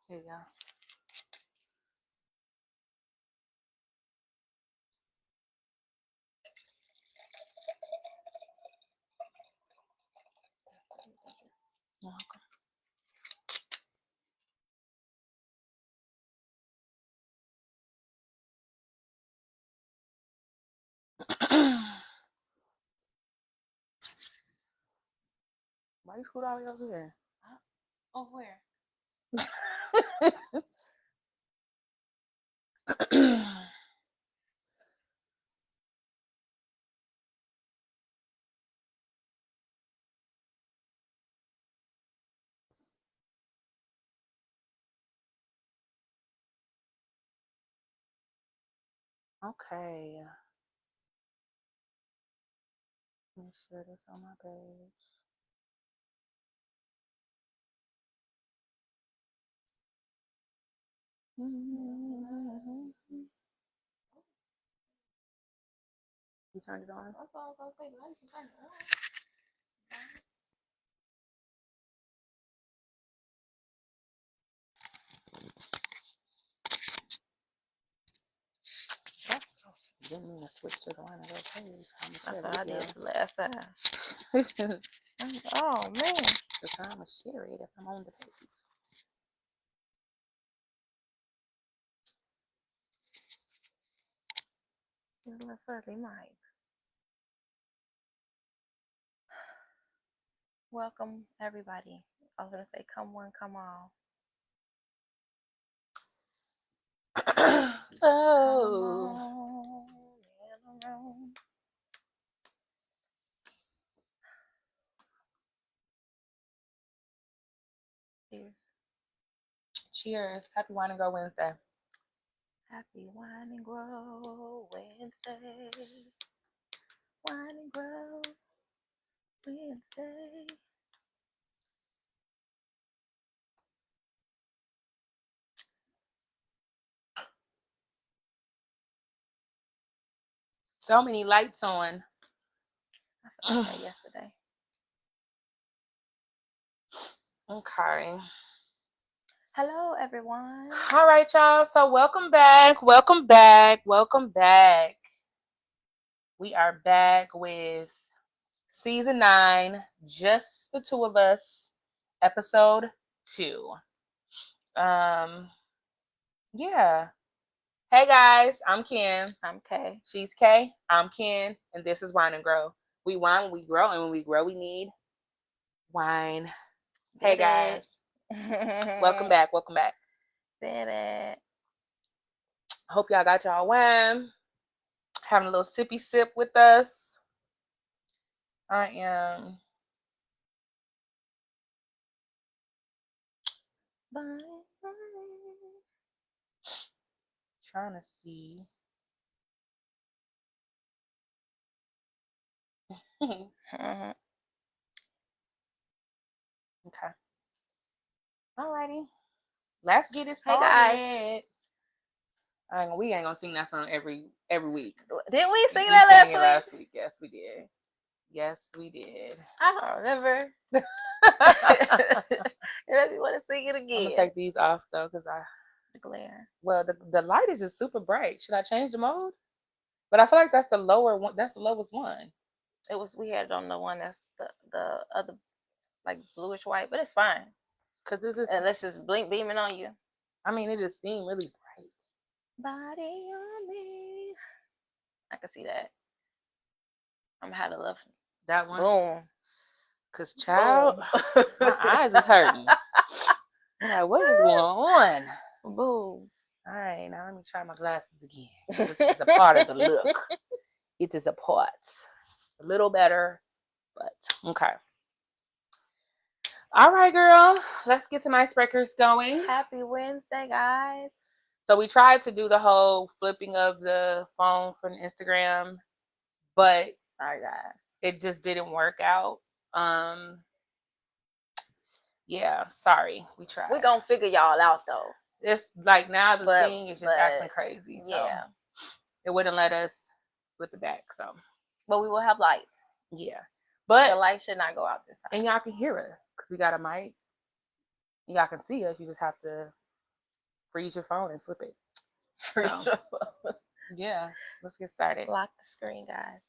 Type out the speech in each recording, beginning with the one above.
Here you go. Okay. Why you scoot all the way over here? Oh, where? Okay. Let me share this on my page. You turned it on? That's all I was gonna say. I used to turn it on. Didn't mean to switch to the Wine&Grow page. That's what I did the last time. The Oh man. time to share it if I'm on the page. Little fuzzy mic. Welcome everybody. I was gonna say come one, come all. Oh. Cheers. Cheers. Happy Wine&Grow Wednesday. Happy Wine&Grow Wednesday. Wine&Grow Wednesday. So many lights on. I felt that yesterday. Okay. Hello everyone. All right, y'all. So welcome back. Welcome back. Welcome back. We are back with season 9, just the two of us, episode 2. Yeah. Hey guys, I'm Kim. I'm Kay. She's Kay. I'm Ken, and this is Wine&Grow. We wine when we grow, and when we grow, we need wine. Hey guys, welcome back. Welcome back. Did it. Hope y'all got y'all wine. Having a little sippy sip with us. I am trying to see. Mm-hmm. Okay. Alrighty. Let's get it Hey started. guys. We ain't gonna sing that song every week. Didn't we sing that last week? Yes, we did. Yes, we did. I don't remember. You want to sing it again? I'm gonna take these off though, cause the glare. Well, the light is just super bright. Should I change the mode? But I feel like that's the lower one. That's the lowest one. We had it on the one that's the other like bluish white, but it's fine. Cause it just, unless it's beaming on you. I mean, it just seemed really bright. Body on me. I can see that. I'm had a love that one. Boom. Cause child, my eyes is hurting. I'm like, what is going on? Boom. All right, now let me try my glasses again. This is a part of the look. It is a part. A little better, but okay. All right, girl. Let's get some icebreakers going. Happy Wednesday, guys. So we tried to do the whole flipping of the phone from Instagram, but sorry, guys, it just didn't work out. Yeah, sorry. We tried. We're gonna figure y'all out though. It's like now the thing is just acting crazy. So yeah. It wouldn't let us flip it back. So, but we will have lights. Yeah. But the light should not go out this time. And y'all can hear us because we got a mic. Y'all can see us. You just have to freeze your phone and flip it. For So, sure. yeah, let's get started. Lock the screen, guys.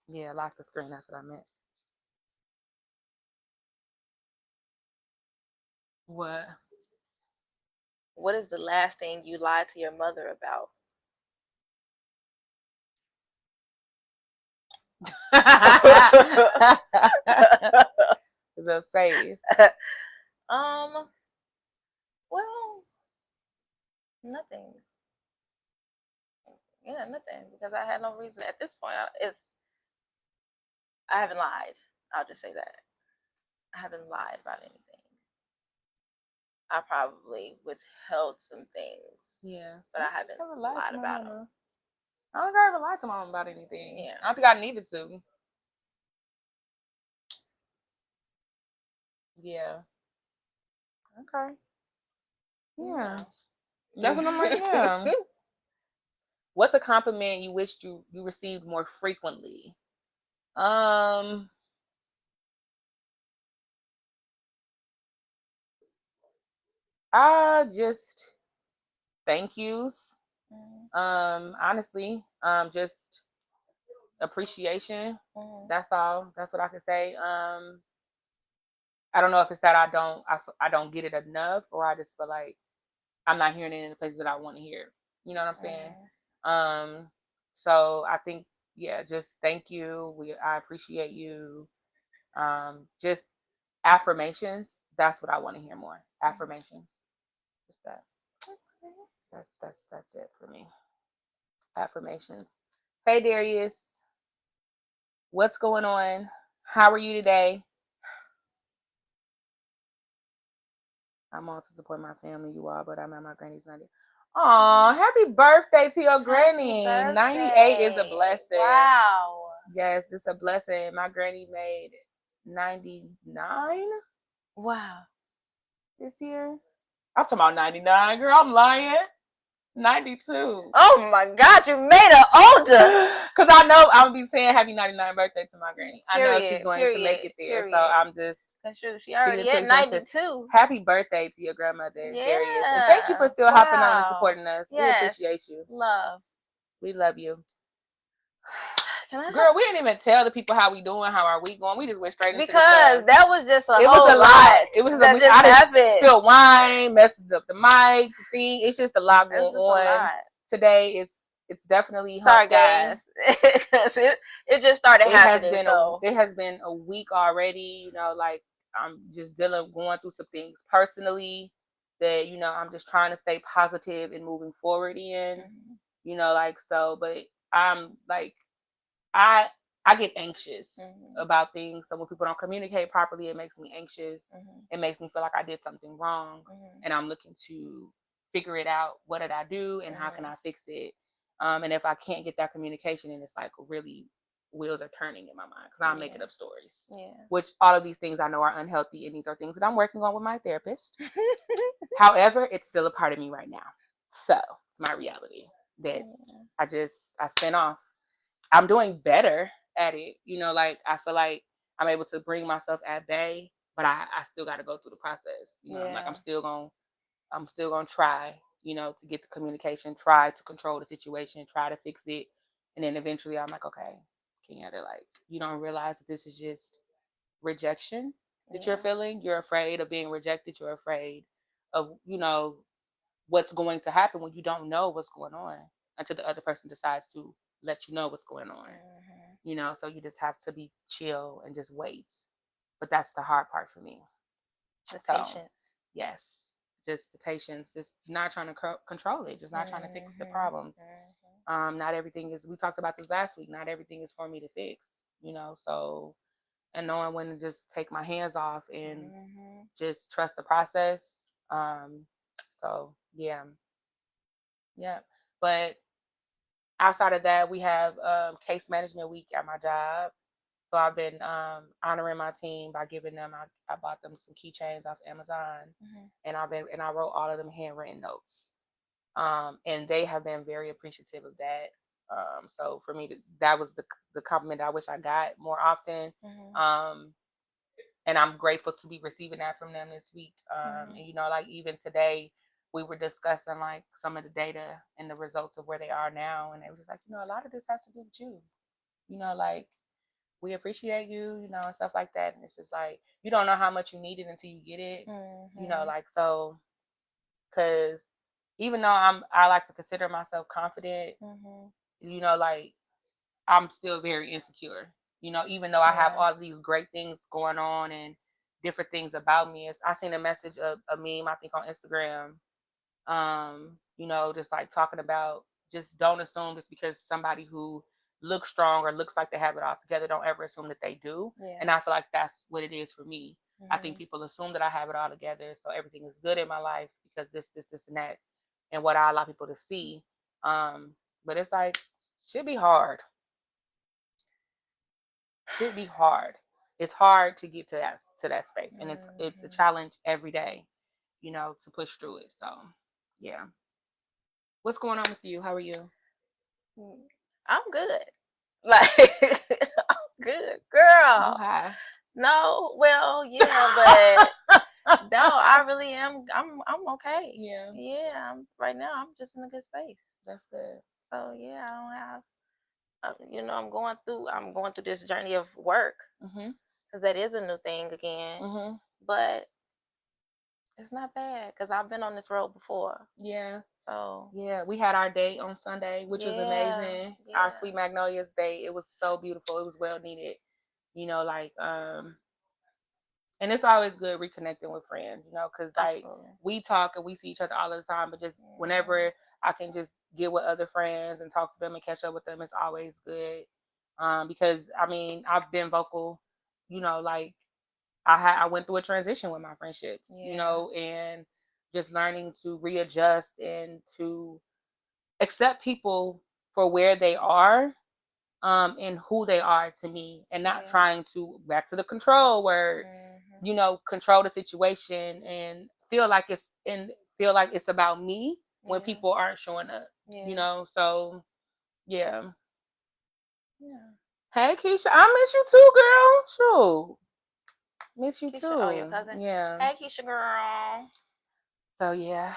Yeah, lock the screen. That's what I meant. What? What is the last thing you lied to your mother about? The face. Well, nothing. Yeah, nothing. Because I had no reason at this point. I haven't lied. I'll just say that I haven't lied about anything. I probably withheld some things. Yeah, but I haven't lied about them. I don't think I ever lied to my mom about anything. Yeah. I don't think I needed to. Yeah. Okay. Yeah. That's what I'm like. Yeah. What's a compliment you wished you received more frequently? Um. Just thank yous. Honestly, just appreciation. That's all. That's what I can say. I don't know if it's that I don't get it enough, or I just feel like I'm not hearing it in the places that I want to hear. You know what I'm saying? So I think, yeah, just thank you. I appreciate you. Just affirmations. That's what I want to hear more. Affirmations. Just that. That's it for me. Affirmations. Hey Darius, what's going on? How are you today? I'm on to support my family, you all, but I'm at my granny's 90. Aw, happy birthday to your granny. 98 is a blessing. Wow. Yes, it's a blessing. My granny made 99. Wow. This year. I'm talking about 99, girl. I'm lying. 92. Oh my God, you made her older. Because I know I'm going to be saying happy 99 birthday to my granny. Period, I know she's going to make it there. Period. So I'm just. That's true. She already at 92. Happy birthday to your grandmother, Darius. And thank you for still hopping on and supporting us. Yes. We appreciate you. Love. We love you. Girl, we didn't even tell the people how we doing, how are we going. We just went straight into because that was just a whole lot. It was that just happened. Spilled wine, messed up the mic, the thing. It's just a lot going on. Today it's definitely hump day. Guys. Because it just started happening. It has been a week already, you know, like I'm just going through some things personally that, you know, I'm just trying to stay positive and moving forward in. You know, like so, but I'm like I get anxious about things. So when people don't communicate properly, it makes me anxious. It makes me feel like I did something wrong, and I'm looking to figure it out. What did I do, and how can I fix it? And if I can't get that communication, then it's like really wheels are turning in my mind because I'm making up stories. Yeah. Which all of these things I know are unhealthy, and these are things that I'm working on with my therapist. However, it's still a part of me right now. So it's my reality that I sent off. I'm doing better at it. You know, like I feel like I'm able to bring myself at bay, but I still got to go through the process. You know, like I'm still gonna try. You know, to get the communication, try to control the situation, try to fix it, and then eventually I'm like, okay, Kenyatta, like you don't realize that this is just rejection that you're feeling. You're afraid of being rejected. You're afraid of what's going to happen when you don't know what's going on until the other person decides to let you know what's going on. You know, so you just have to be chill and just wait. But that's the hard part for me. The patience. Yes, just the patience. Just not trying to control it. Just not trying to fix the problems. Not everything is. We talked about this last week. Not everything is for me to fix. You know, so and knowing when to just take my hands off and just trust the process. So yeah. But outside of that, we have case management week at my job. So I've been honoring my team by giving them. I bought them some keychains off Amazon, and I wrote all of them handwritten notes. And they have been very appreciative of that. So for me, that was the compliment I wish I got more often. And I'm grateful to be receiving that from them this week. And you know, like even today, we were discussing like some of the data and the results of where they are now, and it was just like, a lot of this has to do with you. Like we appreciate you, and stuff like that. And it's just like you don't know how much you need it until you get it. Like so, because even though I like to consider myself confident, like I'm still very insecure. Even though I have all these great things going on and different things about me. I seen a message of a meme, I think on Instagram, just like talking about just don't assume just because somebody who looks strong or looks like they have it all together, don't ever assume that they do. And I feel like that's what it is for me. I think people assume that I have it all together, so everything is good in my life because this, and that, and what I allow people to see. But it's like, should be hard. Should be hard. It's hard to get to that space, and it's a challenge every day, to push through it. So, yeah. What's going on with you? How are you? I'm good. Like, I'm good, girl. You high? No, well, yeah, but no, I really am. I'm okay. Yeah. Yeah, right now I'm just in a good space. That's good. So yeah, I don't have. I'm going through this journey of work because that is a new thing again. But it's not bad because I've been on this road before. Yeah. So yeah, we had our date on Sunday, which was amazing. Yeah. Our Sweet Magnolias Day, it was so beautiful. It was well needed. And it's always good reconnecting with friends, because like we talk and we see each other all the time, but just whenever I can just get with other friends and talk to them and catch up with them, it's always good. Because I mean, I've been vocal, like I went through a transition with my friendships, and just learning to readjust and to accept people for where they are, and who they are to me, and not trying to back to the control word, control the situation and feel like it's about me when people aren't showing up, So yeah. Hey Keisha, I miss you too, girl. Sure. Miss you Keisha, too. Oh, your cousin. Yeah. Hey Keisha, girl. So yeah.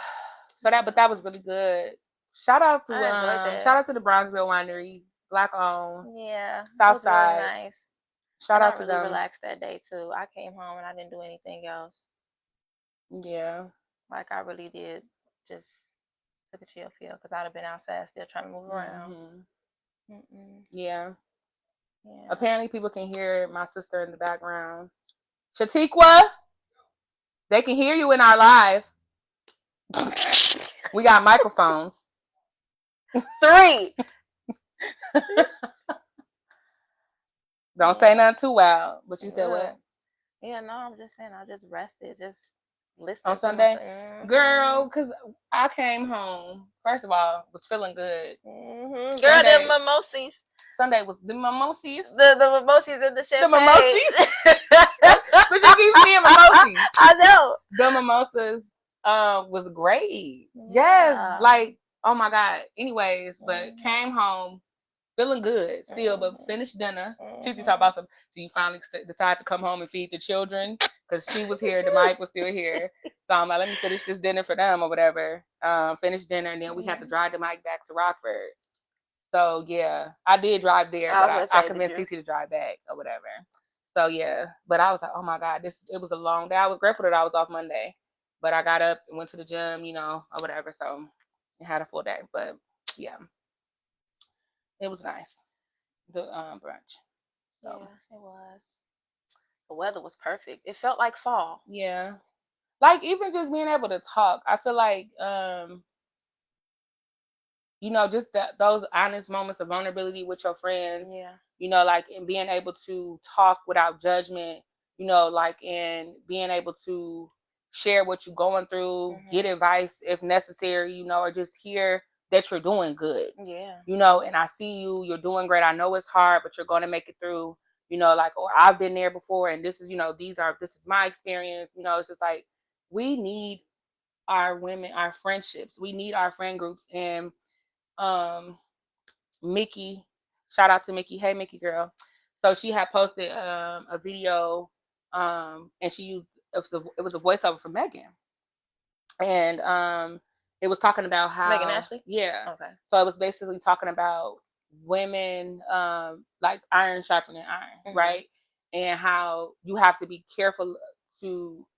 But that was really good. Shout out to the Brownsville Winery, Black owned. Yeah. Southside. Really nice. Shout out to really them. Relaxed that day too. I came home and I didn't do anything else. Yeah. Like I really did just took a chill feel because I'd have been outside still trying to move around. Yeah. Apparently people can hear my sister in the background. Shatiqua, they can hear you in our live. We got microphones. 3. Don't say nothing too loud. But you said what? Yeah, no, I'm just saying I just rested, just listening on Sunday. Girl, because I came home. First of all, was feeling good. Girl, Sunday, the mimosas. Sunday was the mimosas. The mimosas in the champagne. The mimosas. But you keep seeing mimosas. I know. The mimosas was great. Yes, like, oh my God. Anyways, but came home feeling good still, but finished dinner. She talked about so you finally decided to come home and feed the children because she was here, the mic was still here. So I'm like, let me finish this dinner for them or whatever. Finish dinner, and then we had to drive the mic back to Rockford. So yeah, I did drive there, but I convinced Cece to drive back or whatever. So yeah, but I was like, oh my God, it was a long day. I was grateful that I was off Monday, but I got up and went to the gym, or whatever. So I had a full day, but yeah. It was nice. The brunch. So. Yeah, it was. The weather was perfect. It felt like fall. Yeah. Like even just being able to talk, I feel like just those honest moments of vulnerability with your friends. Yeah. Like and being able to talk without judgment, like and being able to share what you're going through, get advice if necessary, or just hear that you're doing good. Yeah. And I see you're doing great. I know it's hard, but you're going to make it through, like, or I've been there before and this is, this is my experience. It's just like, we need our women, our friendships. We need our friend groups. And, Mickey, shout out to Mickey. Hey, Mickey girl. So she had posted, a video, and she used, it was a voiceover for Megan. And it was talking about how Megan Ashley. Yeah. Okay. So it was basically talking about women, like iron sharpening iron, right? And how you have to be careful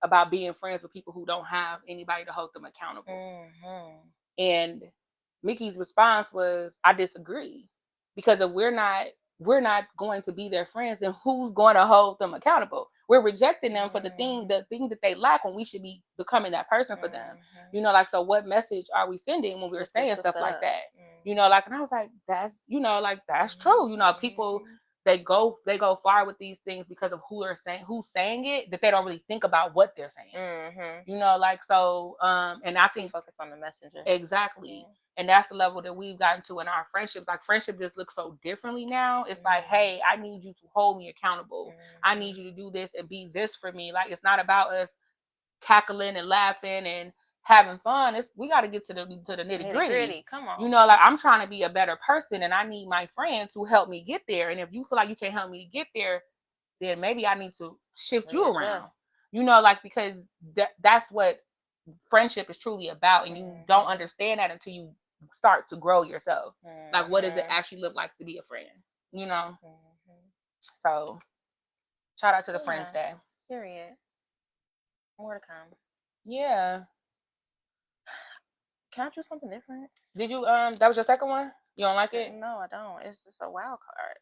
about being friends with people who don't have anybody to hold them accountable. And Mickey's response was, I disagree. Because if we're not going to be their friends, then who's going to hold them accountable? We're rejecting them for the thing that they lack when we should be becoming that person for them. Like, so what message are we sending when we're saying stuff like that? Like, and I was like, that's true. People, they go far with these things because of who's saying it, that they don't really think about what they're saying. Like, so, and I think focus on the messenger. Exactly. Yeah. And that's the level that we've gotten to in our friendships. Like, friendship just looks so differently now. It's like, hey, I need you to hold me accountable. I need you to do this and be this for me. Like, it's not about us cackling and laughing and having fun. We got to get to the nitty gritty. Come on. Like, I'm trying to be a better person, and I need my friends to help me get there. And if you feel like you can't help me get there, then maybe I need to shift you around. Like, because that's what friendship is truly about, and you don't understand that until you start to grow yourself. Like, what does it actually look like to be a friend? So shout out to the Friends Day. Period. More to come. Yeah. Can I do something different? Did you that was your second one? You don't like it? No, I don't. It's just a wild card.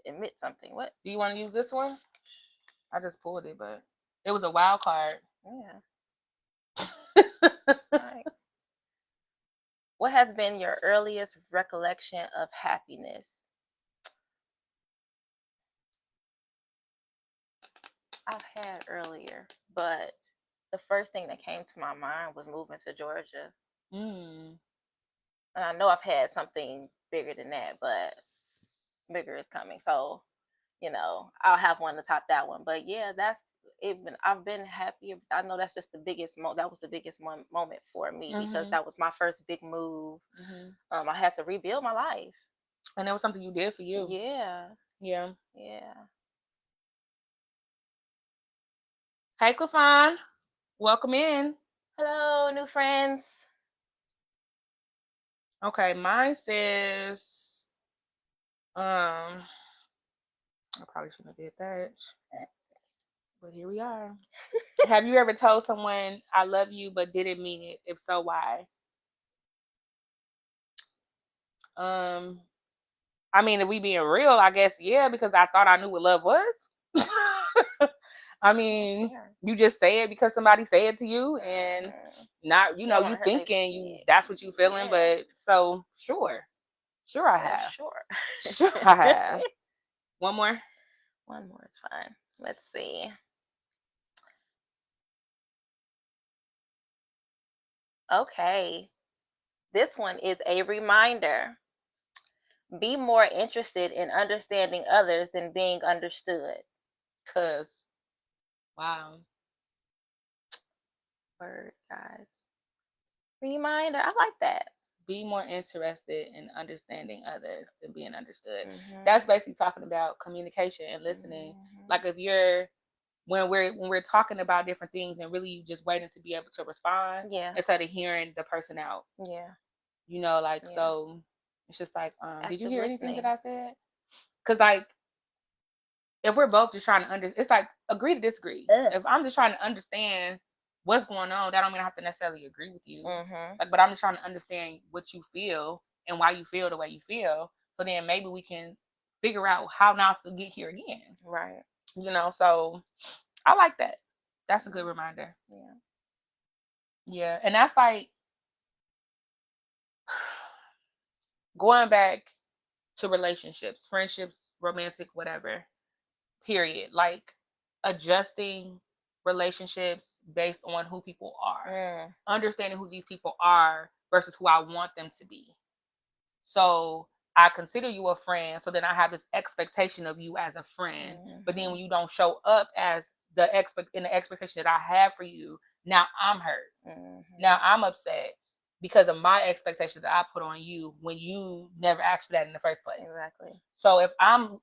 Admit something. What? Do you want to use this one? I just pulled it, but it was a wild card. Yeah. Right. What has been your earliest recollection of happiness? I've had earlier, but the first thing that came to my mind was moving to Georgia. And I know I've had something bigger than that, but bigger is coming. So, I'll have one to top that one. But yeah, that's it. I've been happy. I know that's just the biggest that was the biggest moment for me, because that was my first big move. I had to rebuild my life. And that was something you did for you. Yeah. Yeah. Yeah. Hey, Clifon. Welcome in. Hello, new friends. Okay, mine says, I probably shouldn't have did that, but here we are. Have you ever told someone I love you but didn't mean it? If so, why? I mean, if we being real, I guess yeah, because I thought I knew what love was. I mean, you just say it because somebody said it to you, and not, you thinking that's what you feeling, but so sure I have. Sure I have. One more is fine. Let's see. Okay, this one is a reminder. Be more interested in understanding others than being understood. Wow. Word, guys. Reminder. I like that. Be more interested in understanding others than being understood. That's basically talking about communication and listening. Like, if you're when we're talking about different things, and really you just waiting to be able to respond, instead of hearing the person out. So it's just like, did you hear anything that I said? Because, like, if we're both just trying to it's like agree to disagree. If I'm just trying to understand what's going on, that don't mean I have to necessarily agree with you. Like, but I'm just trying to understand what you feel and why you feel the way you feel. So then maybe we can figure out how not to get here again. Right. So I like that. That's a good reminder. Yeah. Yeah. And that's like going back to relationships, friendships, romantic, whatever, period. Like, adjusting relationships based on who people are. Understanding who these people are versus who I want them to be. So I consider you a friend, so then I have this expectation of you as a friend. But then when you don't show up as the expectation that I have for you, now I'm hurt. Now I'm upset because of my expectations that I put on you when you never asked for that in the first place. Exactly. So if I'm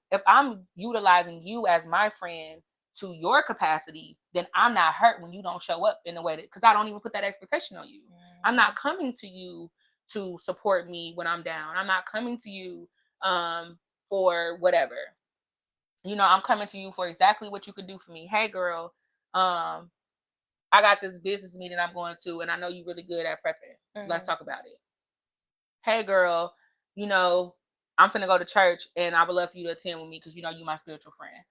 utilizing you as my friend to your capacity, then I'm not hurt when you don't show up in a way that, because I don't even put that expectation on you. I'm not coming to you to support me when I'm down. I'm not coming to you for whatever. You know, I'm coming to you for exactly what you could do for me. Hey, girl, I got this business meeting I'm going to, and I know you're really good at prepping. Let's talk about it. Hey, girl, you know, I'm finna go to church, and I would love for you to attend with me because, you know, you're my spiritual friend.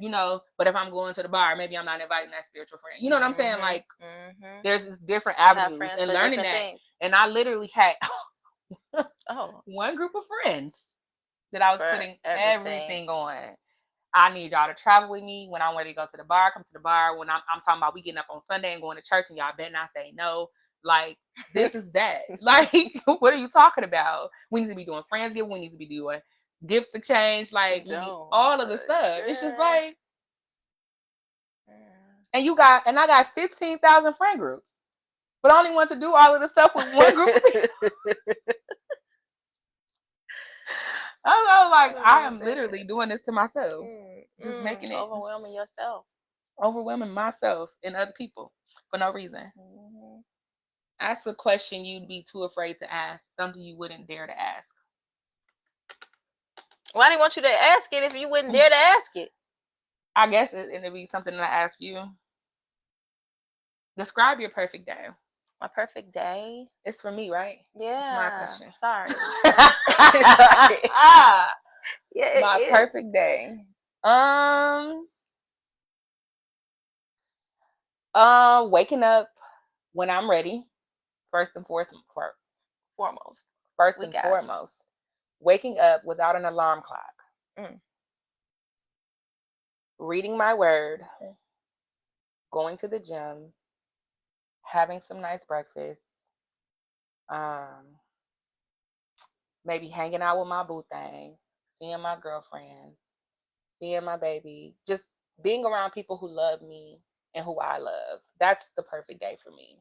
You know, but if I'm going to the bar, maybe I'm not inviting that spiritual friend. You know what I'm saying? Like, there's this different avenues and learning that. Things. And I literally had one group of friends that I was putting everything on. I need y'all to travel with me when I'm ready to go to the bar. Come to the bar when I'm talking about we getting up on Sunday and going to church, and y'all better not say no. Like, this is that. Like, what are you talking about? We need to be doing Friendsgiving. We need to be doing gifts exchange. Like, all of the stuff. It's just like, and I got 15,000 friend groups, but I only want to do all of the stuff with one group of people. I know, like, I am literally doing this to myself. Just making it. Overwhelming myself and other people for no reason. Ask a question you'd be too afraid to ask. Something you wouldn't dare to ask. Why do you want you to ask it if you wouldn't dare to ask it? I guess it'd be something that I ask you. Describe your perfect day. My perfect day? It's for me, right? Yeah. It's my question. Sorry. Yeah, my perfect day. Waking up when I'm ready. First and foremost. Waking up without an alarm clock. Reading my word. Going to the gym. Having some nice breakfast. Maybe hanging out with my boo thing. Seeing my girlfriend. Seeing my baby. Just being around people who love me and who I love. That's the perfect day for me.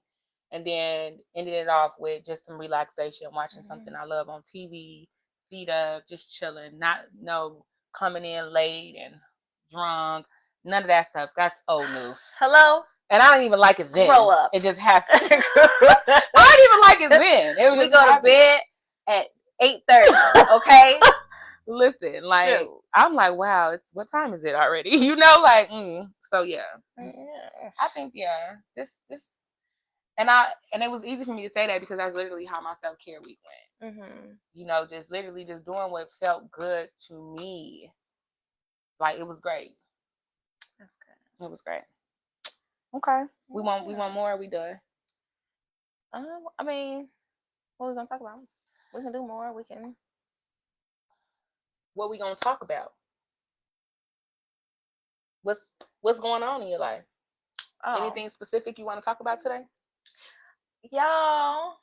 And then ending it off with just some relaxation, watching something I love on TV, feet up, just chilling, not coming in late and drunk, none of that stuff. That's old news. Hello? And I didn't even like it then. Grow up. It just happened. I didn't even like it then. It was we go to bed at 8:30, okay? Listen, like, true. I'm like, wow, what time is it already? You know, like, so yeah. I think, this, and it was easy for me to say that because that's literally how my self-care week went. You know, just literally just doing what felt good to me. Like, it was great. That's good. It was great. Okay. We want more, or we done? I mean, what are we gonna talk about? We can do more, we can. What we gonna talk about? What's going on in your life? Anything specific you want to talk about today? Y'all,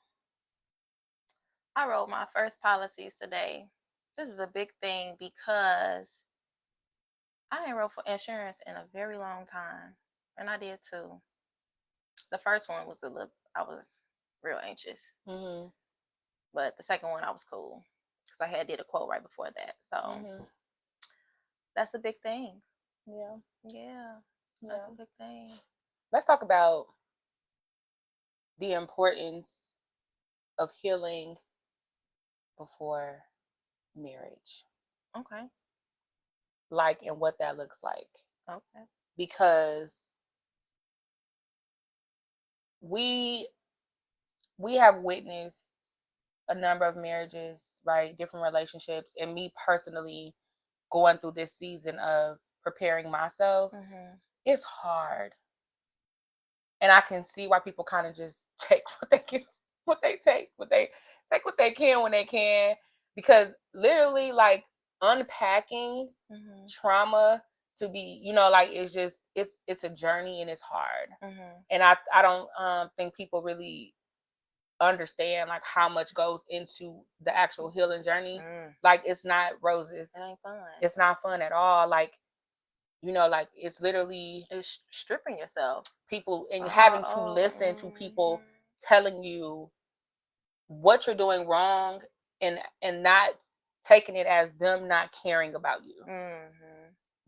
I wrote my first policies today. This is a big thing because I ain't wrote for insurance in a very long time, and I did too. The first one was I was real anxious, but the second one I was cool because I did a quote right before that. So that's a big thing. Yeah, that's a big thing. Let's talk about the importance of healing before marriage. Okay. Like, and what that looks like. Okay. Because we have witnessed a number of marriages, right? Different relationships, and me personally going through this season of preparing myself. It's hard. And I can see why people kind of just take what they can when they can, because literally, like, unpacking trauma to be, like, it's a journey and it's hard. And I don't think people really understand, like, how much goes into the actual healing journey. Like, it's not roses. It ain't fun. It's not fun at all. Like, like, it's literally it's stripping yourself. People, and having to listen to people telling you what you're doing wrong, and not taking it as them not caring about you,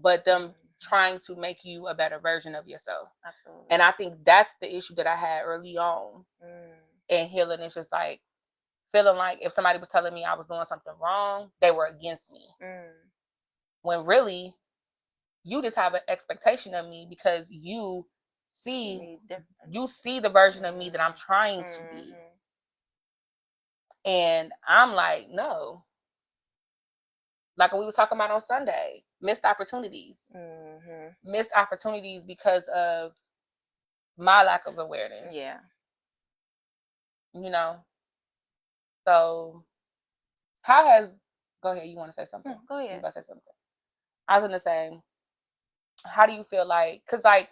but them trying to make you a better version of yourself. Absolutely. And I think that's the issue that I had early on in healing. It's just like feeling like if somebody was telling me I was doing something wrong, they were against me. When really, you just have an expectation of me because you see the version of me that I'm trying to be. And I'm like, no. Like we were talking about on Sunday, missed opportunities. Missed opportunities because of my lack of awareness. Yeah. You know? So, how has... Go ahead, you want to say something? Go ahead. You about to say something? I was going to say, how do you feel like... Because, like,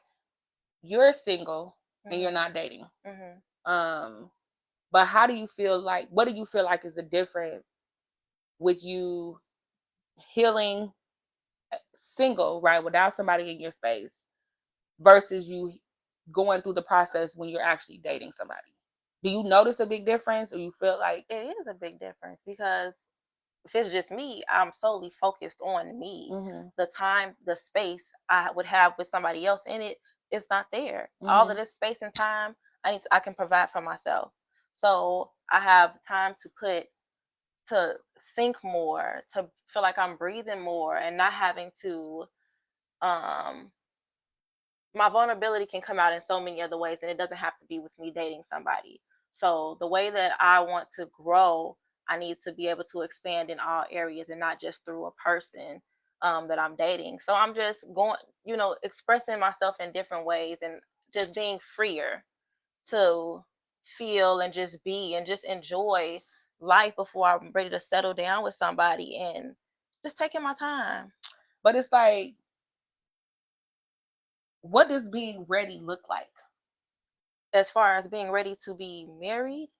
you're single and you're not dating. But how do you feel like... What do you feel like is the difference with you healing single, right, without somebody in your space, versus you going through the process when you're actually dating somebody? Do you notice a big difference, or you feel like... It is a big difference, because if it's just me, I'm solely focused on me. The time, the space I would have with somebody else in it, it's not there. All of this space and time I can provide for myself. So I have time to think more, to feel like I'm breathing more, and not having to my vulnerability can come out in so many other ways, and it doesn't have to be with me dating somebody. So the way that I want to grow, I need to be able to expand in all areas and not just through a person that I'm dating. So I'm just going, expressing myself in different ways and just being freer to feel and just be and just enjoy life before I'm ready to settle down with somebody, and just taking my time. But it's like, what does being ready look like? As far as being ready to be married,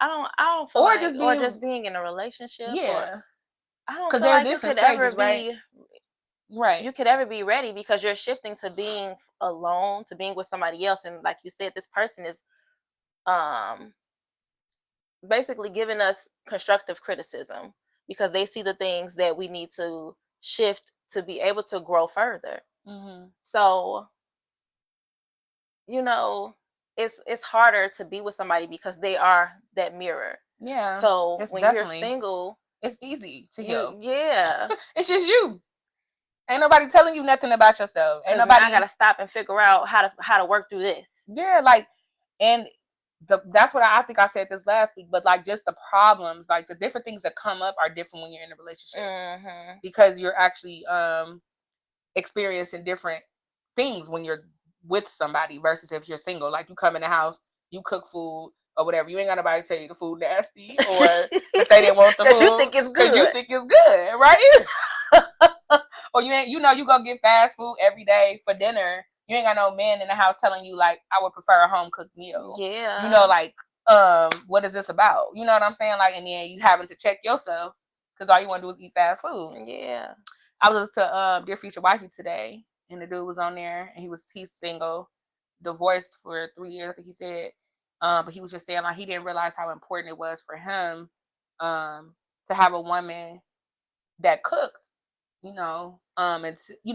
I don't feel like, or just being in a relationship. Yeah. I don't feel like you could ever be right. You could ever be ready, because you're shifting to being alone, to being with somebody else, and like you said, this person is basically giving us constructive criticism because they see the things that we need to shift to be able to grow further. So, it's harder to be with somebody because they are that mirror. Yeah. So when you're single, it's easy to heal. Yeah. It's just you. Ain't nobody telling you nothing about yourself. Ain't nobody. I gotta stop and figure out how to work through this. Yeah, like, and that's what I think I said this last week. But like, just the problems, like the different things that come up are different when you're in a relationship, because you're actually experiencing different things when you're with somebody versus if you're single. Like, you come in the house, you cook food or whatever. You ain't got nobody tell you the food nasty, or if they didn't want the food. You think it's good. You think it's good, right? Or you gonna get fast food every day for dinner. You ain't got no man in the house telling you, like, I would prefer a home cooked meal. Yeah. Like, what is this about? You know what I'm saying? Like, and then you having to check yourself because all you want to do is eat fast food. Yeah. I was listening to Dear Future Wifey today, and the dude was on there, and he's single, divorced for 3 years, I think he said. But he was just saying, like, he didn't realize how important it was for him to have a woman that cooked, and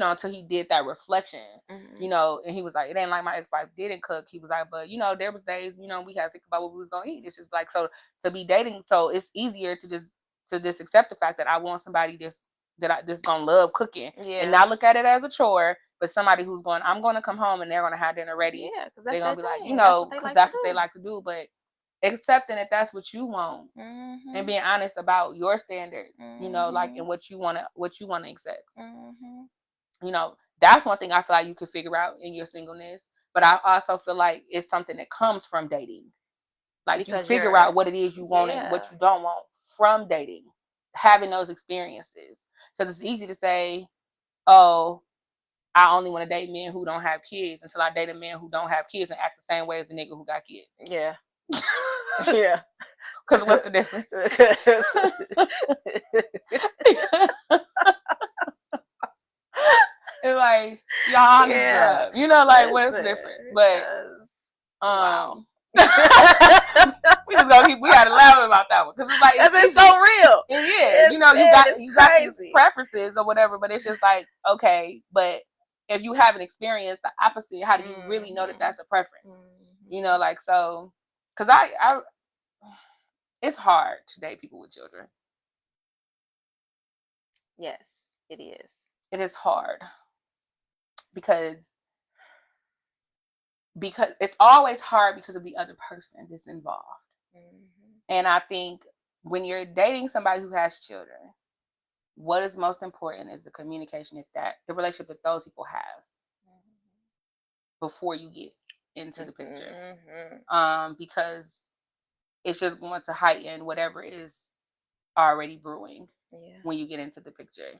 until he did that reflection, and he was like, it ain't like my ex-wife didn't cook. He was like, but there was days, we had to think about what we was gonna eat. It's just like, so to be dating, so it's easier to just accept the fact that I want somebody that's gonna love cooking, and not look at it as a chore, but somebody who's I'm gonna come home and they're gonna have dinner ready. Yeah, because they're gonna be like, because that's what they like to do. But accepting that that's what you want, and being honest about your standards, like, and what you wanna accept. That's one thing I feel like you can figure out in your singleness. But I also feel like it's something that comes from dating. Like, because you figure out what it is you want and what you don't want from dating, having those experiences. Because it's easy to say, oh, I only want to date men who don't have kids, until I date a man who don't have kids and act the same way as a nigga who got kids. Yeah. Yeah. Because what's the difference? It's like, y'all honest drugs. Like, what's the difference? But, wow. we had to laugh about that one, because it's like, it's so real. It is. You got these preferences or whatever, but it's just like, okay, but if you haven't experienced the opposite, how do you really know that that's a preference? You know, like, so, because I it's hard to date people with children. Yes, it is. It is hard because it's always hard because of the other person that's involved. And I think when you're dating somebody who has children, what is most important is the communication, is that the relationship that those people have before you get into the picture. Because it's just going to heighten whatever is already brewing when you get into the picture.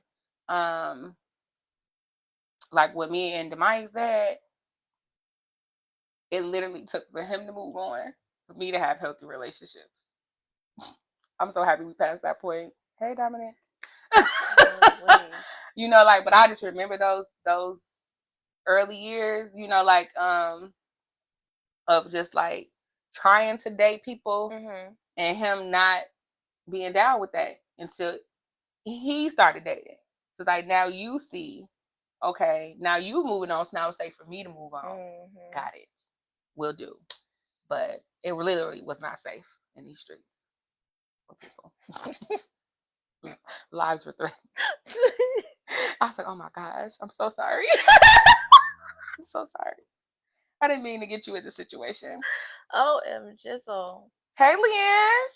Like with me and Demaya's dad, it literally took for him to move on for me to have healthy relationships. I'm so happy we passed that point. Hey, Dominic. You know, like, but I just remember those early years, you know, like, of just like trying to date people and him not being down with that until he started dating. So like now you see, okay, now you moving on, so now it's safe for me to move on. Got it. Will do. But it literally was not safe in these streets for people. Lives were threatened. I was like, oh my gosh, I'm so sorry. I'm so sorry. I didn't mean to get you in this situation. OMG. So. Hey, Leanne.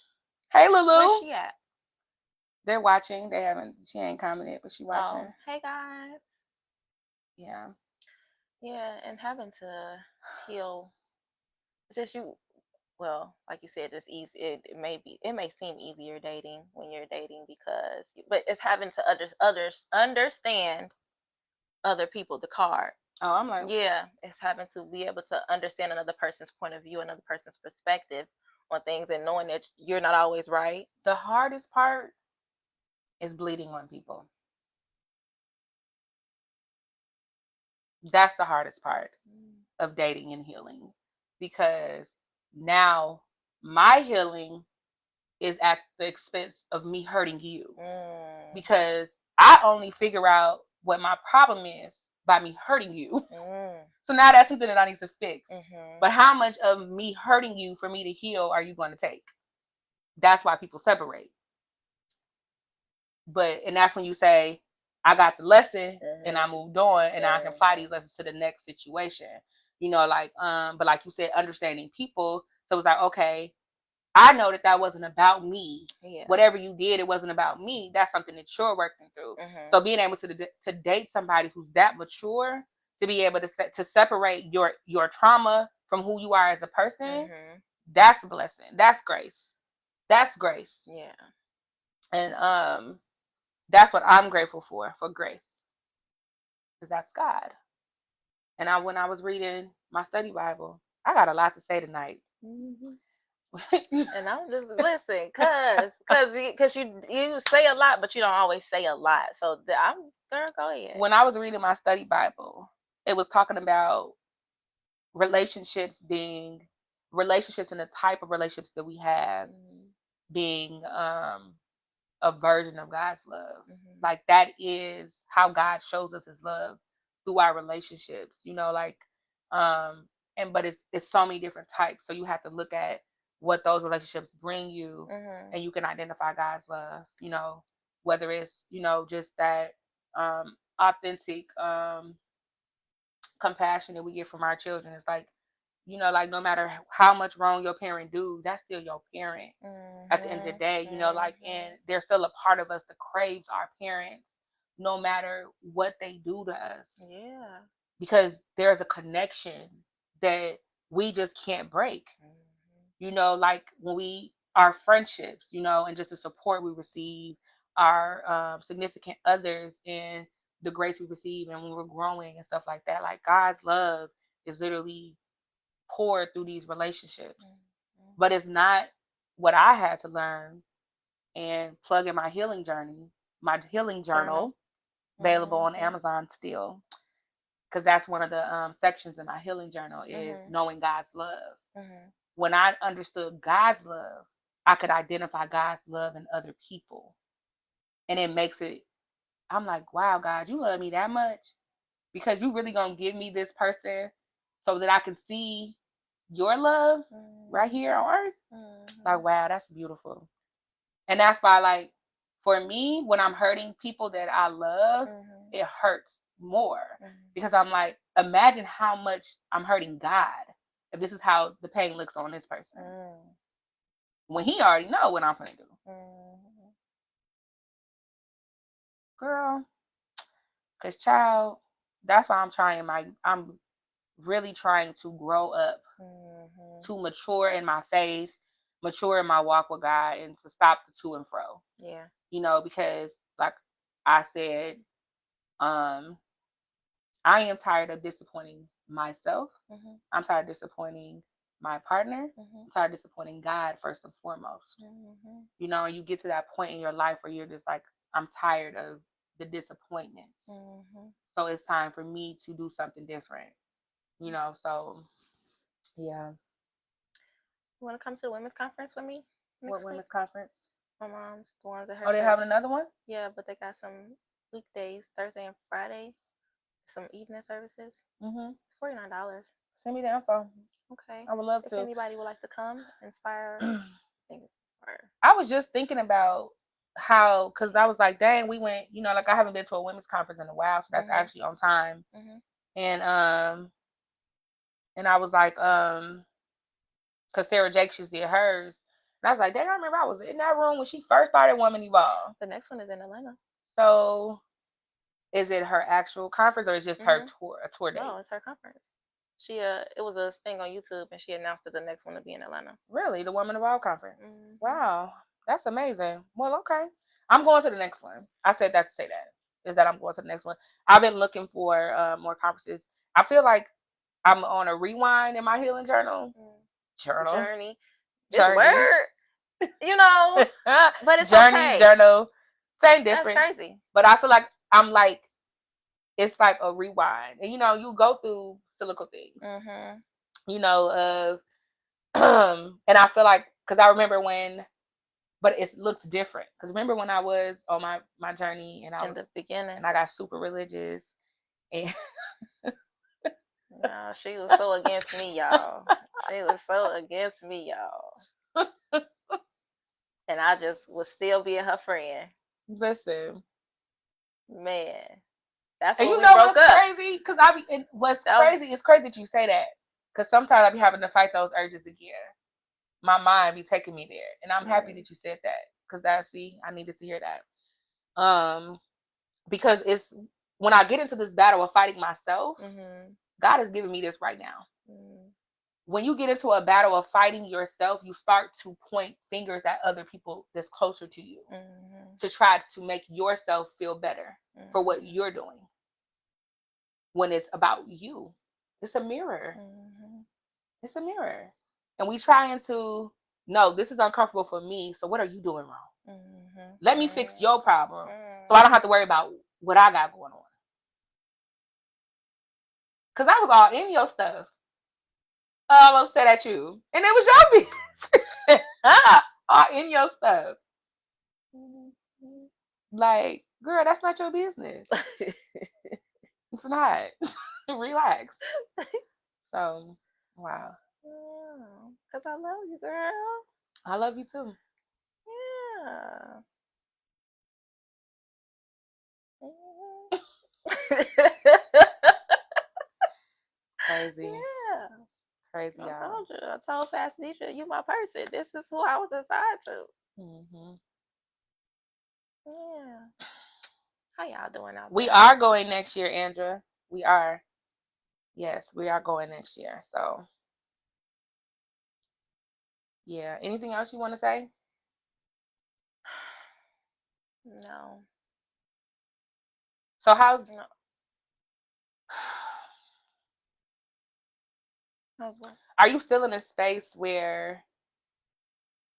Hey, Lulu. Where's she at? They're watching. She ain't commented, but she watching. Oh, hey guys. Yeah. Yeah, and having to heal, just well, like you said, it's easy. It may seem easier dating when you're dating but it's having to understand other people, the card. Oh, I'm like, yeah, it's having to be able to understand another person's point of view, another person's perspective on things, and knowing that you're not always right. The hardest part is bleeding on people. That's the hardest part of dating and healing, because now my healing is at the expense of me hurting you, because I only figure out what my problem is by me hurting you. So now that's something that I need to fix. But how much of me hurting you for me to heal are you going to take? That's why people separate. And that's when you say, I got the lesson and I moved on, and I can apply these lessons to the next situation. You know, like, but like you said, understanding people. So it's like, okay, I know that wasn't about me. Yeah. Whatever you did, it wasn't about me. That's something that you're working through. So being able to date somebody who's that mature, to be able to separate your trauma from who you are as a person, that's a blessing. That's grace. That's grace. Yeah. And that's what I'm grateful for grace, because that's God. And when I was reading my study Bible, I got a lot to say tonight. And I'm just listen, cause you say a lot, but you don't always say a lot. So girl, go ahead. When I was reading my study Bible, it was talking about relationships and the type of relationships that we have being a version of God's love. Like, that is how God shows us his love, through our relationships, you know, like, but it's so many different types. So you have to look at what those relationships bring you, and you can identify God's love, you know, whether it's, you know, just that authentic compassion that we get from our children. It's like, you know, like, no matter how much wrong your parent do, that's still your parent at the end of the day, you know, like, and there's still a part of us that craves our parents no matter what they do to us. Yeah. Because there's a connection that we just can't break. You know, like when our friendships, you know, and just the support we receive, our significant others, and the grace we receive, and when we're growing and stuff like that, like, God's love is literally poured through these relationships. But it's not what I had to learn and plug in my healing journal, available on Amazon still, because that's one of the sections in my healing journal is knowing God's love. When I understood God's love, I could identify God's love in other people, and it makes it, I'm like, wow, God, you love me that much. because you really gonna give me this person so that I can see your love right here on earth. Like, wow, that's beautiful. And that's why, like, for me, when I'm hurting people that I love, it hurts more because I'm like, imagine how much I'm hurting God if this is how the pain looks on this person. When he already know what I'm gonna do. Girl, cause child, that's why I'm really trying to grow up, to mature in my faith, mature in my walk with God, and to stop the to and fro. Yeah. You know, because like I said, I am tired of disappointing myself. I'm tired of disappointing my partner. I'm tired of disappointing God first and foremost. You know, and you get to that point in your life where you're just like, I'm tired of the disappointments. So it's time for me to do something different. You know, so yeah. You want to come to the women's conference with me? What women's conference? My mom's, the ones at her. Oh, they having another one? Yeah, but they got some weekdays, Thursday and Friday, some evening services. It's $49. Send me the info. Okay. I would love to. If anybody would like to come, inspire. I was just thinking about how, because I was like, dang, we went, you know, like I haven't been to a women's conference in a while, so that's actually on time. And I was like, because Sarah Jakes just did hers. And I was like, dang, I remember I was in that room when she first started Woman Evolve. The next one is in Atlanta. So is it her actual conference or is it just her tour date? No, it's her conference. She it was a thing on YouTube and she announced that the next one would be in Atlanta. Really? The Woman Evolve conference? Wow. That's amazing. Well, okay. I'm going to the next one. I said that to say that. Is that I'm going to the next one. I've been looking for more conferences. I feel like I'm on a rewind in my healing journey. This word, you know, but it's okay. Journal, same difference. That's crazy. But I feel like I'm like, it's like a rewind, and you know, you go through cyclical things. You know, and I feel like because I remember when, but it looks different. Because remember when I was on my journey and I was in the beginning, and I got super religious, and no, she was so against me, y'all. She was so against me, y'all. And I just would still be her friend. Listen, man, that's and when you we know broke what's up. crazy? Because I be what's crazy. It's crazy that you say that. Because sometimes I be having to fight those urges again. My mind be taking me there, and I'm happy that you said that. Because I needed to hear that. Because it's when I get into this battle of fighting myself, God is giving me this right now. When you get into a battle of fighting yourself, you start to point fingers at other people that's closer to you to try to make yourself feel better for what you're doing. When it's about you, it's a mirror. It's a mirror. And we trying to, no, this is uncomfortable for me, so what are you doing wrong? Let me fix your problem so I don't have to worry about what I got going on. Because I was all in your stuff. I'm upset at you. And it was your business. All in your stuff. Like, girl, that's not your business. It's not. Relax. So, wow. Because I love you, girl. I love you too. Yeah. Crazy. Yeah. Crazy, y'all. I told Pastor Nisha, you my person. This is who I was assigned to. Yeah. How y'all doing out there? We are going next year, Andra. We are. Yes, we are going next year. So, yeah. Anything else you want to say? No. So how's no. Are you still in a space where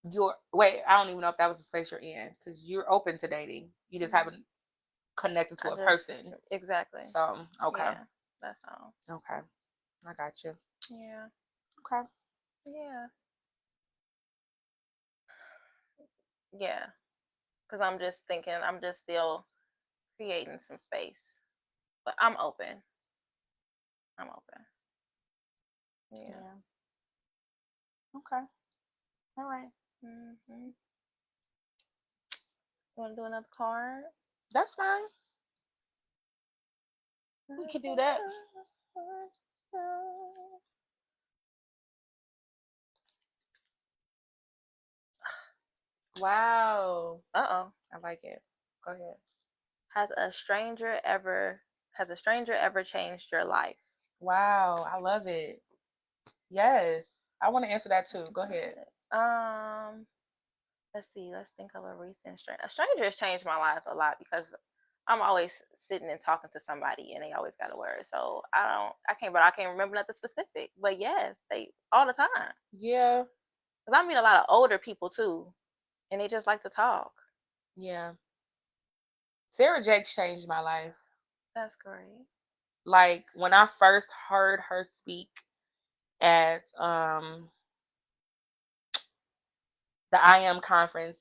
I don't even know if that was the space you're in because you're open to dating. You just haven't connected to a person. Exactly. So, okay. Yeah, that's all. Okay. I got you. Yeah. Okay. Yeah. Yeah. Because I'm just thinking, I'm just still creating some space. But I'm open. I'm open. Yeah. Okay. All right. You want to do another card? That's fine. We can do that. Wow. Uh-oh. I like it. Go ahead. Has a stranger ever changed your life? Wow, I love it. Yes. I want to answer that too. Go ahead. Let's see. Let's think of a recent stranger. A stranger has changed my life a lot because I'm always sitting and talking to somebody, and they always got a word. So I can't remember nothing specific. But yes, they all the time. Yeah. Because I meet a lot of older people too, and they just like to talk. Yeah. Sarah Jake changed my life. That's great. Like when I first heard her speak at the I Am conference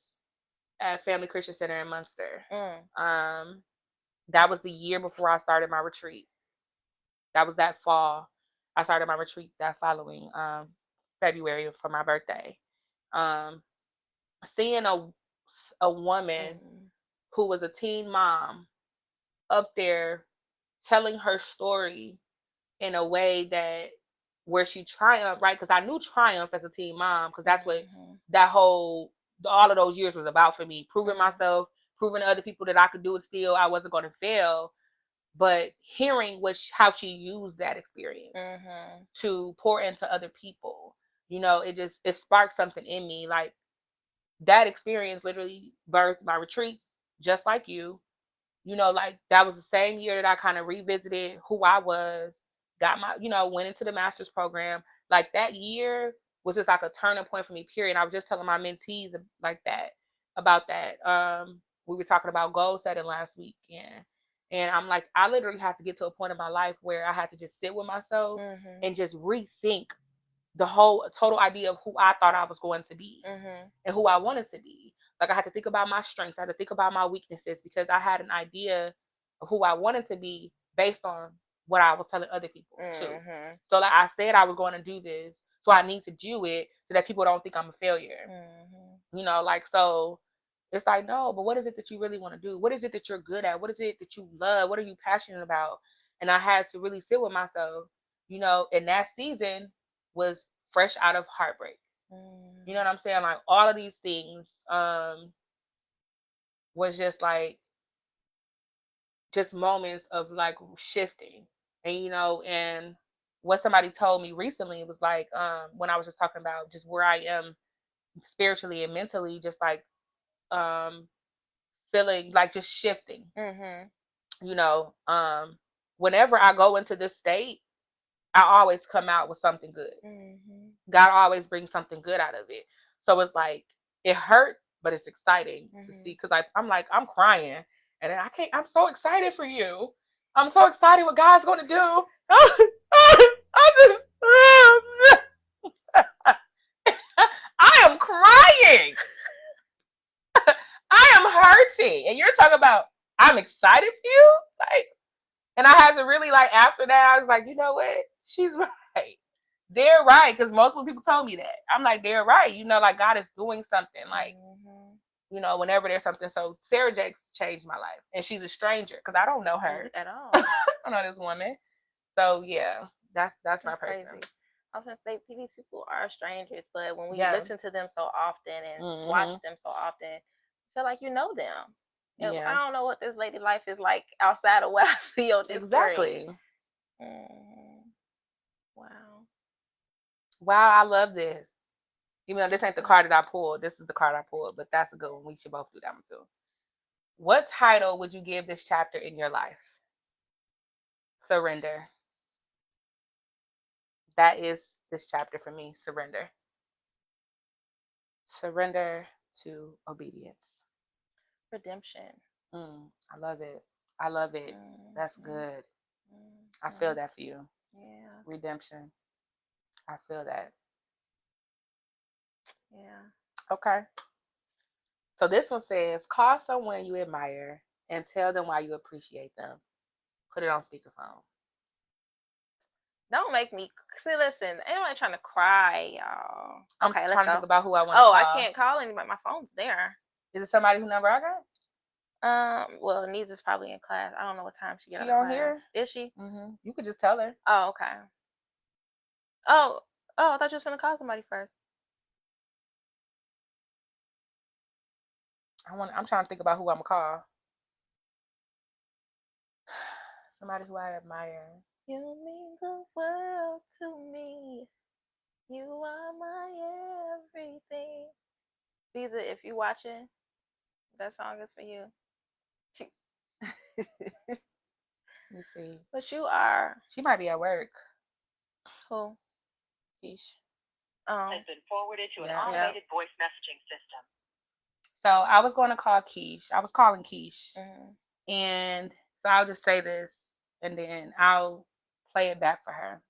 at Family Christian Center in Munster. That was the year before I started my retreat. That was that fall. I started my retreat that following February for my birthday. Seeing a woman who was a teen mom up there telling her story in a way that where she triumphed, right? Because I knew triumph as a teen mom, because that's what that whole all of those years was about for me, proving myself, proving to other people that I could do it still, I wasn't going to fail. But hearing how she used that experience to pour into other people, it sparked something in me. Like that experience literally birthed my retreats, just like you. Like that was the same year that I kind of revisited who I was, got my, went into the master's program. Like that year was just like a turning point for me, period. And I was just telling my mentees like that, about that. We were talking about goal setting last week, and I'm like, I literally had to get to a point in my life where I had to just sit with myself and just rethink the whole total idea of who I thought I was going to be and who I wanted to be. Like I had to think about my strengths. I had to think about my weaknesses because I had an idea of who I wanted to be based on what I was telling other people too. So like I said I was going to do this, so I need to do it so that people don't think I'm a failure. Like so it's like, no, but what is it that you really want to do? What is it that you're good at? What is it that you love? What are you passionate about? And I had to really sit with myself, and that season was fresh out of heartbreak. You know what I'm saying? Like all of these things was just like just moments of like shifting. And what somebody told me recently was like when I was just talking about just where I am spiritually and mentally, just like feeling like just shifting. Whenever I go into this state, I always come out with something good. God always brings something good out of it. So it's like it hurts, but it's exciting to see, because I'm like, I'm crying, and I can't. I'm so excited for you. I'm so excited what God's going to do. I just, I am crying. I am hurting, and you're talking about I'm excited for you, like. And I had to really, like, after that, I was like, you know what? She's right. They're right, because most people told me that. I'm like, they're right. Like, God is doing something. Like, whenever there's something. So Sarah Jakes changed my life. And she's a stranger, because I don't know her. At all. I don't know this woman. So, yeah, that's my person. Crazy. I was going to say, these people are strangers, but when we listen to them so often and watch them so often, I feel like you know them. Yeah. I don't know what this lady life is like outside of what I see on this screen. Wow, I love this. Even though this ain't the card that I pulled, this is the card I pulled, but that's a good one. We should both do that one too. What title would you give this chapter in your life? Surrender. That is this chapter for me. Surrender. Surrender to obedience. Redemption. I love it. I love it. That's good. I feel that for you. Yeah. Redemption. I feel that. Yeah. Okay. So this one says, call someone you admire and tell them why you appreciate them. Put it on speakerphone. Don't make me see. Listen, anybody trying to cry, y'all? I'm okay, let's trying to go. think about who I want to Oh, call. I can't call anybody. My phone's there. Is it somebody whose number I got? Well, Nisa's probably in class. I don't know what time she get out of on class. here? Is she? You could just tell her. Oh, okay. Oh, I thought you was gonna call somebody first. I'm trying to think about who I'm gonna call. Somebody who I admire. You mean the world to me. You are my everything. Visa, if you watching, that song is for you. Let me see. But you are. She might be at work. Who? Keish. Has been forwarded to an automated voice messaging system. So I was going to call Keish. I was calling Keish. And so I'll just say this and then I'll play it back for her.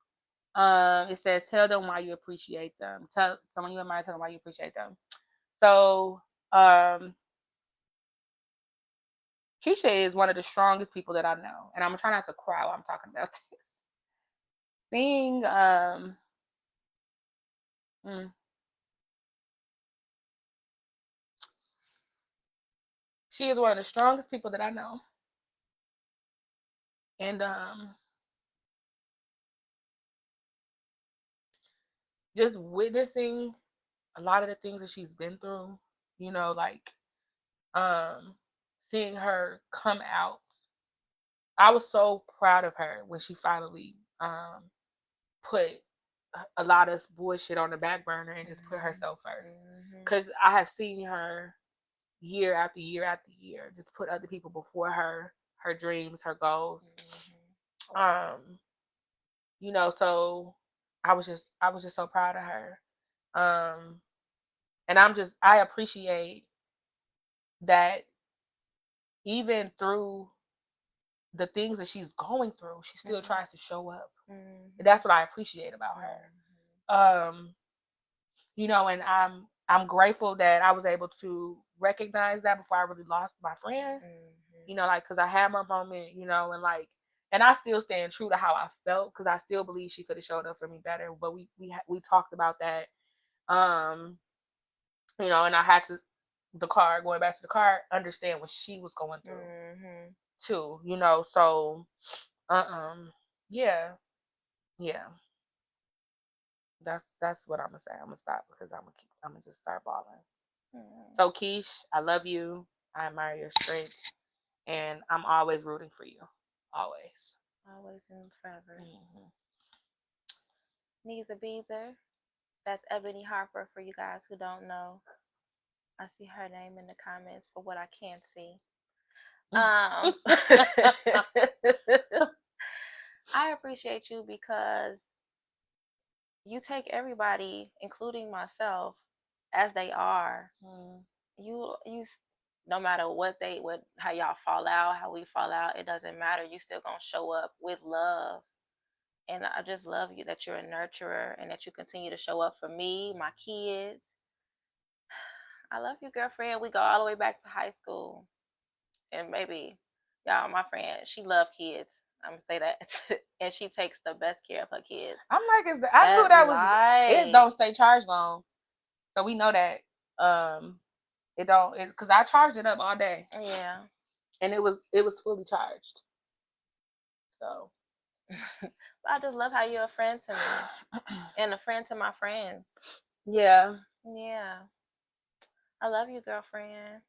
It says, tell them why you appreciate them. Tell someone you admire, tell them why you appreciate them. So, Keisha is one of the strongest people that I know. And I'm trying not to cry while I'm talking about this. Seeing, she is one of the strongest people that I know. And, just witnessing a lot of the things that she's been through, you know, like, seeing her come out. I was so proud of her when she finally put a lot of bullshit on the back burner and just put herself first. Because I have seen her year after year after year just put other people before her dreams, her goals. You know, so I was just so proud of her. And I appreciate that even through the things that she's going through, she still tries to show up. That's what I appreciate about her. You know, and I'm grateful that I was able to recognize that before I really lost my friend. You know, like, because I had my moment, you know, and like, and I still stand true to how I felt because I still believe she could have showed up for me better. But we talked about that. You know, and I had to going back to the car, understand what she was going through too. You know, so yeah. That's what I'm gonna say. I'm gonna stop because I'm gonna just start bawling. So Keish, I love you. I admire your strength, and I'm always rooting for you. Always and forever. Nisa Beezer. That's Ebony Harper for you guys who don't know. I see her name in the comments for what I can't see. I appreciate you because you take everybody, including myself, as they are. You no matter how y'all fall out, how we fall out, it doesn't matter. You still gonna show up with love. And I just love you that you're a nurturer and that you continue to show up for me, my kids. I love you, girlfriend. We go all the way back to high school. And maybe, y'all, my friend, she loves kids. I'm going to say that. And she takes the best care of her kids. I'm like, I knew that was, it don't stay charged long. So we know that. It don't, because I charged it up all day. Yeah. And it was fully charged. So. I just love how you're a friend to me. And a friend to my friends. Yeah. Yeah. I love you, girlfriend.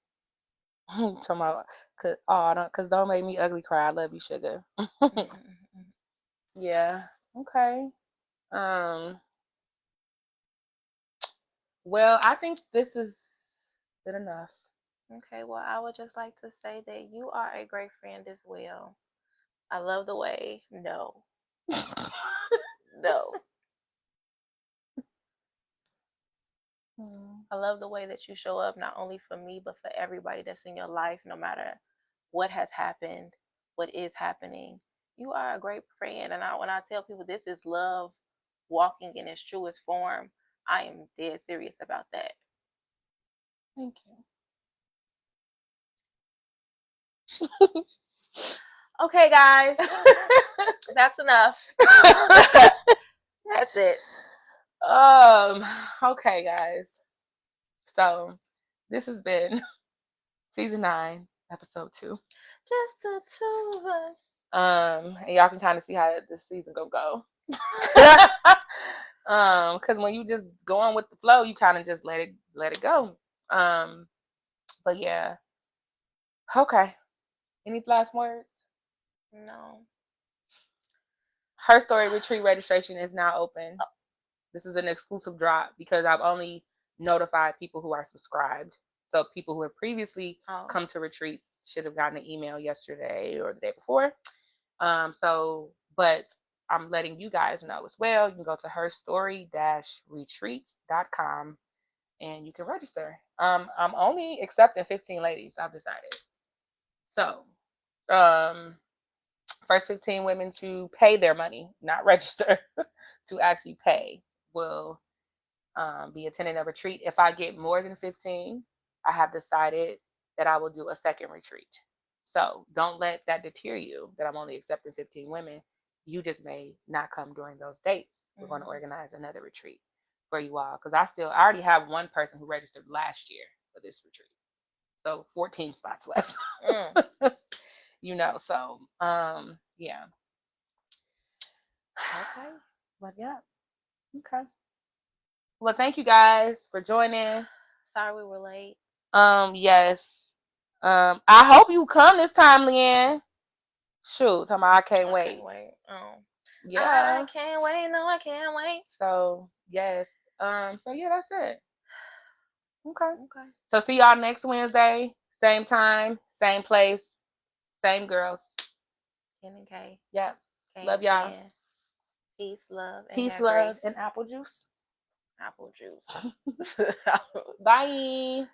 Cause don't make me ugly cry. I love you, sugar. Yeah. Okay. Well, I think this is good enough. Okay. Well, I would just like to say that you are a great friend as well. I love the way. No. No. I love the way that you show up, not only for me, but for everybody that's in your life, no matter what has happened, what is happening. You are a great friend. And when I tell people this is love walking in its truest form, I am dead serious about that. Thank you. Okay, guys. That's enough. That's it. Okay, guys. So this has been season 9, episode 2. Just the two of us. And y'all can kind of see how this season gonna go. Because when you just go on with the flow, you kind of just let it go. But yeah. Okay. Any last words? No. Her Story Retreat registration is now open. This is an exclusive drop because I've only notified people who are subscribed. So people who have previously come to retreats should have gotten an email yesterday or the day before. But I'm letting you guys know as well. You can go to herstory-retreat.com and you can register. I'm only accepting 15 ladies, I've decided. So, first 15 women to pay their money, not register, to actually pay, will be attending a retreat. If I get more than 15, I have decided that I will do a second retreat. So don't let that deter you that I'm only accepting 15 women. You just may not come during those dates. We're going to organize another retreat for you all because I already have one person who registered last year for this retreat. So 14 spots left. So yeah. Okay. But yeah. Okay. Well, thank you guys for joining. Sorry we were late. Yes. I hope you come this time, Leanne. Shoot, talking about I can't wait. Can't wait. Yeah. I can't wait. No, I can't wait. So yes. So yeah, that's it. Okay. So see y'all next Wednesday. Same time, same place, same girls. Ken and K. Yep. Love y'all. Peace, love, and peace, love, and apple juice. Apple juice. Bye.